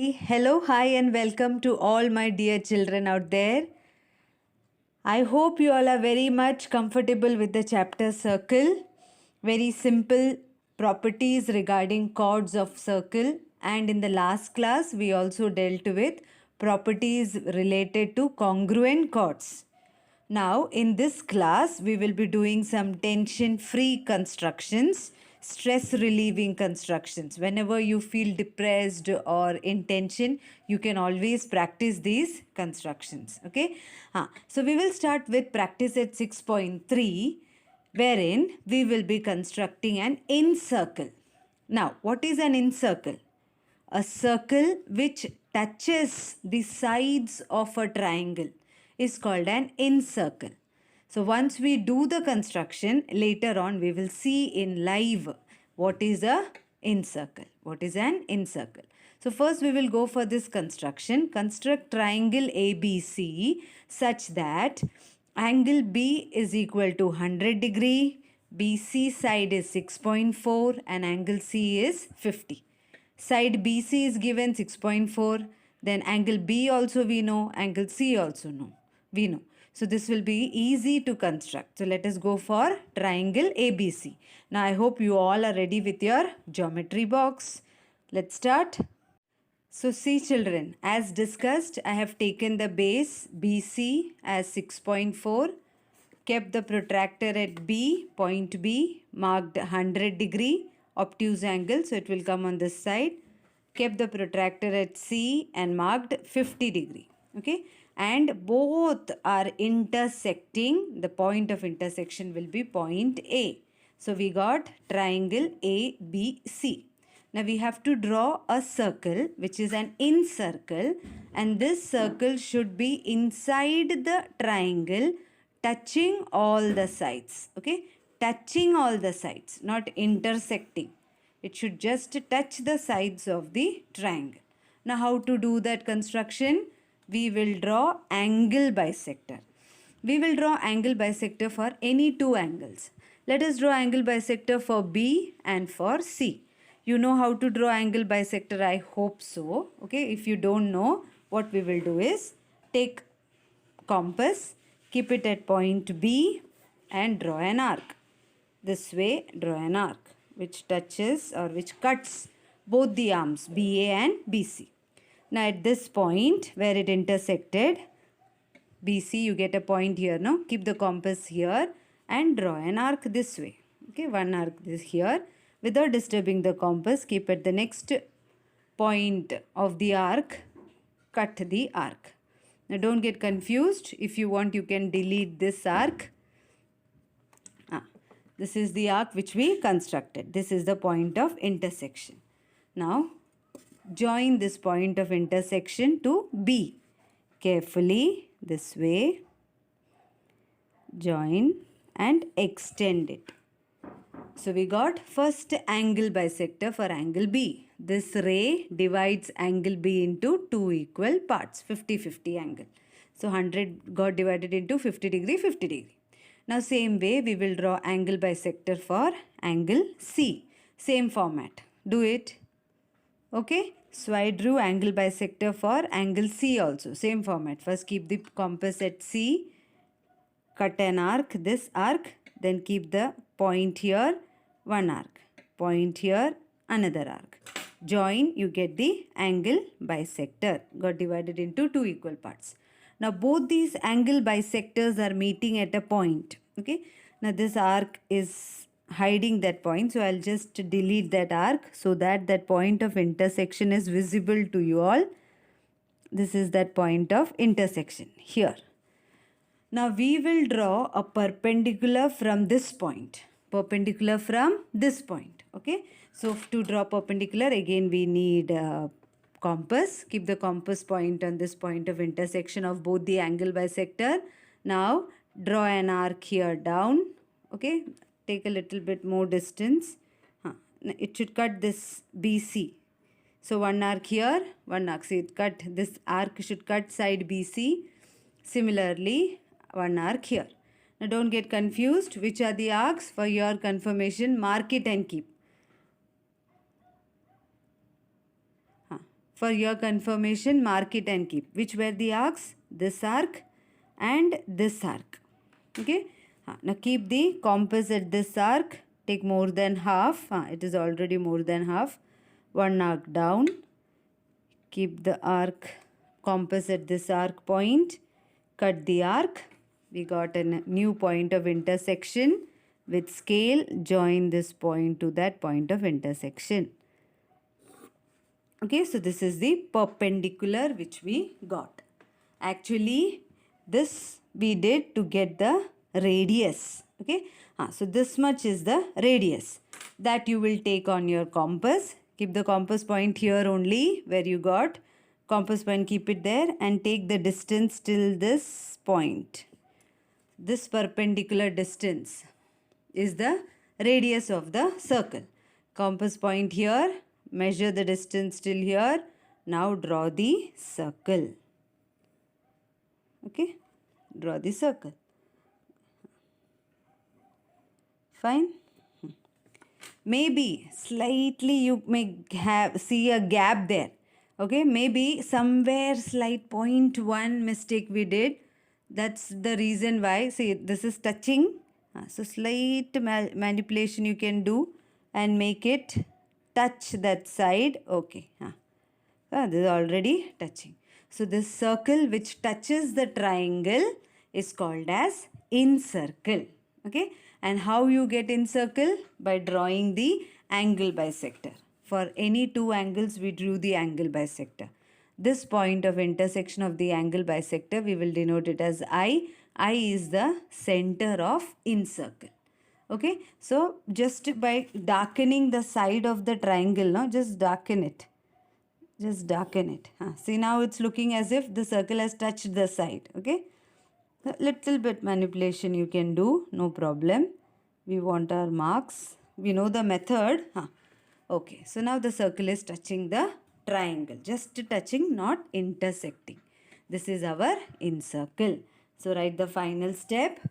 Hello, hi, and welcome to all my dear children out there. I hope you all are very much comfortable with the chapter circle. Very simple properties regarding chords of circle. And in the last class, we also dealt with properties related to congruent chords. Now, in this class, we will be doing some tension-free constructions, stress-relieving constructions. Whenever you feel depressed or in tension, you can always practice these constructions. Okay? So, we will start with practice at 6.3, wherein we will be constructing an incircle. Now, what is an incircle? A circle which touches the sides of a triangle is called an incircle. So once we do the construction, later on we will see in live what is a incircle. What is an incircle? So first we will go for this construction. Construct triangle ABC such that angle B is equal to 100 degree, BC side is 6.4 and angle C is 50. Side BC is given 6.4. Then angle B also we know. Angle C also we know. So this will be easy to construct. So let us go for triangle ABC. Now I hope you all are ready with your geometry box. Let's start. So see children, as discussed, I have taken the base BC as 6.4, kept the protractor at B, point B, marked 100 degree obtuse angle, so it will come on this side, kept the protractor at C and marked 50 degree. Okay, and both are intersecting. The point of intersection will be point A. So we got triangle ABC. Now we have to draw a circle which is an incircle, and this circle should be inside the triangle, touching all the sides. Okay, touching all the sides, not intersecting. It should just touch the sides of the triangle. Now how to do that construction? We will draw angle bisector. We will draw angle bisector for any two angles. Let us draw angle bisector for B and for C. You know how to draw angle bisector, I hope so. Okay, if you don't know, what we will do is take compass, keep it at point B and draw an arc. This way, draw an arc which touches or which cuts both the arms BA and BC. Now at this point where it intersected, BC, you get a point here, no? Keep the compass here and draw an arc this way. Okay, one arc this here. Without disturbing the compass, keep at the next point of the arc, cut the arc. Now don't get confused. If you want, you can delete this arc. This is the arc which we constructed. This is the point of intersection. Now join this point of intersection to B. Carefully this way. Join and extend it. So we got first angle bisector for angle B. This ray divides angle B into two equal parts, 50-50 angle. So 100 got divided into 50 degree, 50 degree. Now same way we will draw angle bisector for angle C. Same format. Do it. Okay. So I drew angle bisector for angle C also. Same format. First keep the compass at C. Cut an arc. This arc. Then keep the point here. One arc. Point here. Another arc. Join. You get the angle bisector. Got divided into two equal parts. Now both these angle bisectors are meeting at a point. Okay. Now this arc is hiding that point. So I'll just delete that arc so that that point of intersection is visible to you all. This is that point of intersection here. Now we will draw a perpendicular from this point. Perpendicular from this point. Okay. So to draw perpendicular, again we need compass. Keep the compass point on this point of intersection of both the angle bisector. Now draw an arc here down. Okay, take a little bit more distance. It should cut this BC. So one arc here, one arc. See, it cut, this arc should cut side BC. Similarly, one arc here. Now don't get confused. Which are the arcs? For your confirmation, mark it and keep. For your confirmation, mark it and keep. Which were the arcs? This arc and this arc. Okay. Now keep the compass at this arc. Take more than half. It is already more than half. One arc down. Keep the arc compass at this arc point. Cut the arc. We got a new point of intersection. With scale, join this point to that point of intersection. Okay, so this is the perpendicular which we got. Actually, this we did to get the radius. Okay, so this much is the radius that you will take on your compass. Keep the compass point here only where you got compass point, keep it there and take the distance till this point. This perpendicular distance is the radius of the circle. Compass point here, measure the distance till here. Now draw the circle. Okay, draw the circle. Fine. Maybe slightly you may see a gap there. Okay, maybe somewhere slight 0.1 mistake we did. That's the reason why. See, this is touching. So slight manipulation you can do and make it touch that side. Okay. This is already touching. So this circle which touches the triangle is called as incircle. Okay. And how you get incircle? By drawing the angle bisector. For any two angles, we drew the angle bisector. This point of intersection of the angle bisector, we will denote it as I. I is the center of incircle. Okay. So just by darkening the side of the triangle, no, just darken it. Just darken it. See, now it's looking as if the circle has touched the side. Okay. A little bit manipulation you can do. No problem. We want our marks. We know the method. Okay. So now the circle is touching the triangle. Just touching, not intersecting. This is our incircle. So write the final step.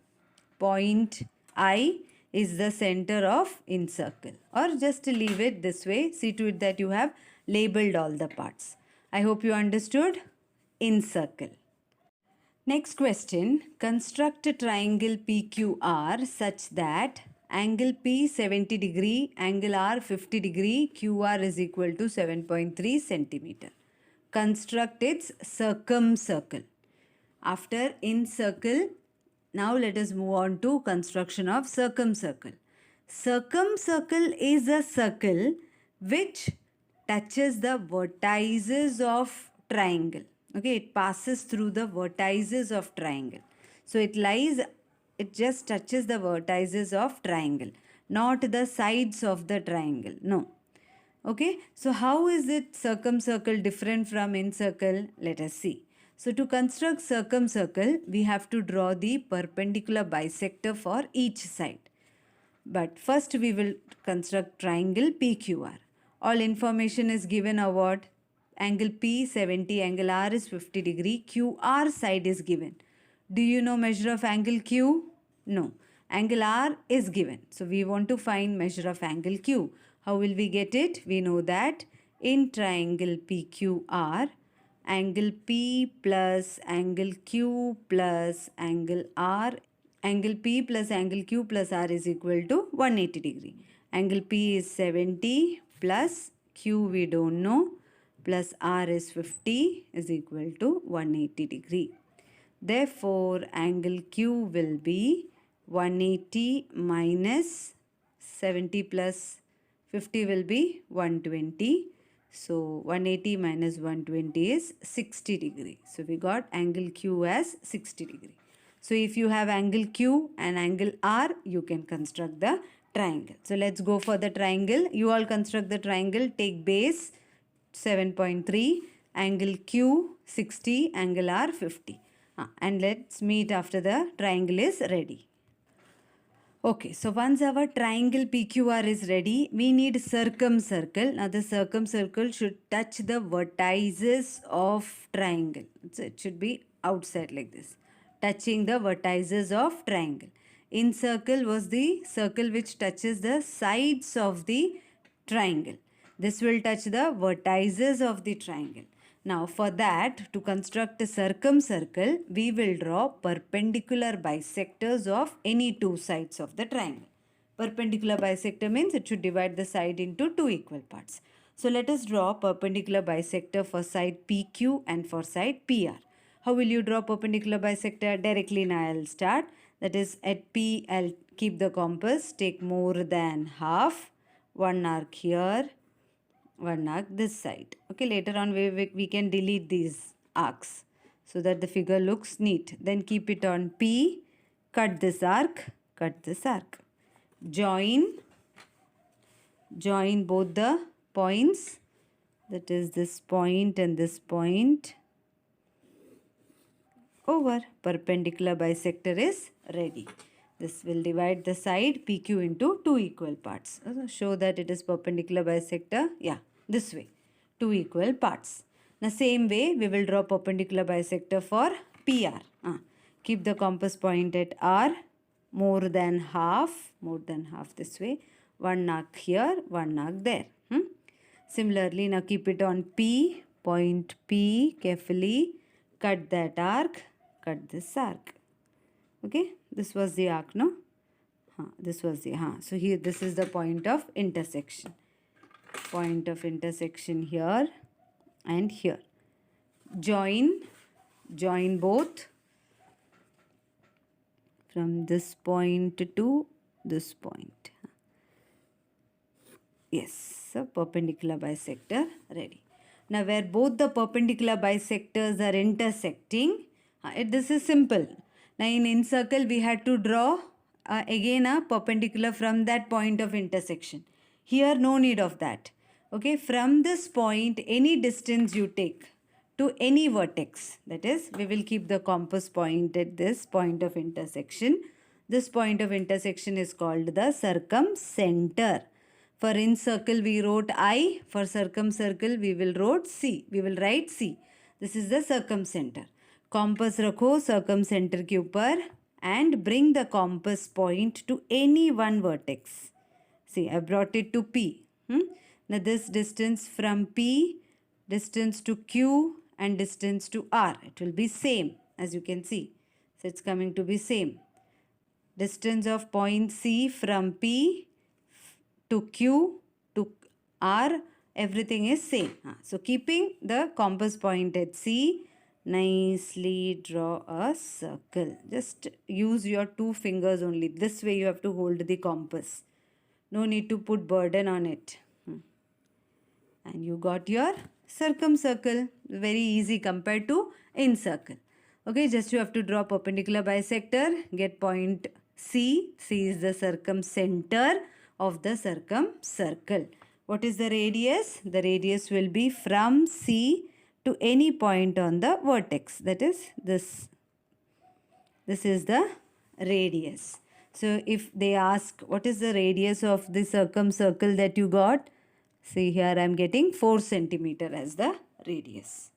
Point I is the center of incircle. Or just leave it this way. See to it that you have labeled all the parts. I hope you understood. Incircle. Next question. Construct a triangle PQR such that angle P 70 degree, angle R 50 degree, QR is equal to 7.3 centimeter. Construct its circumcircle. After incircle, now let us move on to construction of circumcircle. Circumcircle is a circle which touches the vertices of triangle. Okay, it passes through the vertices of triangle. So it just touches the vertices of triangle, not the sides of the triangle. No. Okay, so how is it circumcircle different from incircle? Let us see. So to construct circumcircle, we have to draw the perpendicular bisector for each side. But first we will construct triangle PQR. All information is given about angle P 70, angle R is 50 degree, QR side is given. Do you know measure of angle Q? No. Angle R is given. So we want to find measure of angle Q. How will we get it? We know that in triangle PQR, angle P plus angle Q plus angle R, angle P plus angle Q plus R is equal to 180 degree. Angle P is 70 plus Q we don't know plus R is 50 is equal to 180 degree. Therefore, angle Q will be 180 minus 70 plus 50 will be 120. So 180 minus 120 is 60 degree. So we got angle Q as 60 degree. So if you have angle Q and angle R, you can construct the triangle. So let's go for the triangle. You all construct the triangle. Take base 7.3, angle Q 60, angle R 50. And let's meet after the triangle is ready. Okay, so once our triangle PQR is ready, we need circumcircle. Now the circumcircle should touch the vertices of triangle. So it should be outside like this, touching the vertices of triangle. Incircle was the circle which touches the sides of the triangle. This will touch the vertices of the triangle. Now for that, to construct a circumcircle, we will draw perpendicular bisectors of any two sides of the triangle. Perpendicular bisector means it should divide the side into two equal parts. So let us draw perpendicular bisector for side PQ and for side PR. How will you draw perpendicular bisector? Directly now I'll start. That is, at P, I'll keep the compass, take more than half, one arc here, one arc this side. Okay, later on we can delete these arcs so that the figure looks neat. Then keep it on P, cut this arc, cut this arc. Join both the points, that is this point and this point. Over. Perpendicular bisector is ready. This will divide the side PQ into two equal parts. So show that it is perpendicular bisector. Yeah, this way. Two equal parts. The same way we will draw perpendicular bisector for PR. Keep the compass point at R. More than half this way. One arc here, one arc there. Similarly, now keep it on P. Point P carefully. Cut that arc. Cut this arc. Okay, this was the arc, no? This was the, so here this is the point of intersection. Point of intersection here and here. Join both from this point to this point. Yes, so perpendicular bisector ready. Now where both the perpendicular bisectors are intersecting, this is simple. Now in incircle we had to draw again a perpendicular from that point of intersection. Here no need of that. Okay, from this point any distance you take to any vertex, that is, we will keep the compass point at this point of intersection. This point of intersection is called the circumcenter. For incircle we wrote I, for circumcircle we will write C. This is the circumcenter. Compass rakho circumcenter के ऊपर and bring the compass point to any one vertex. See, I brought it to P. Now this distance from P, distance to Q and distance to R, it will be same, as you can see. So it's coming to be same. Distance of point C from P to Q to R, everything is same. So keeping the compass point at C, nicely draw a circle. Just use your two fingers only. This way you have to hold the compass. No need to put burden on it. And you got your circumcircle. Very easy compared to incircle. Okay, just you have to draw perpendicular bisector. Get point C. C is the circumcenter of the circumcircle. What is the radius? The radius will be from C to any point on the vertex. That is this. This is the radius. So if they ask what is the radius of the circumcircle that you got, see here I am getting 4 centimeter as the radius.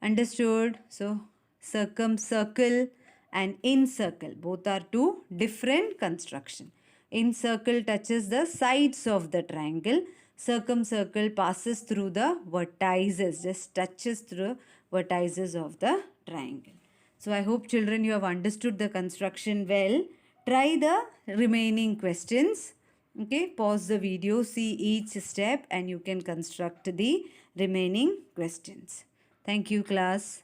Understood? So circumcircle and incircle, both are two different construction. Incircle touches the sides of the triangle. Circumcircle passes through the vertices, just touches through vertices of the triangle. So I hope children you have understood the construction well. Try the remaining questions. Okay, pause the video, see each step and you can construct the remaining questions. Thank you, class.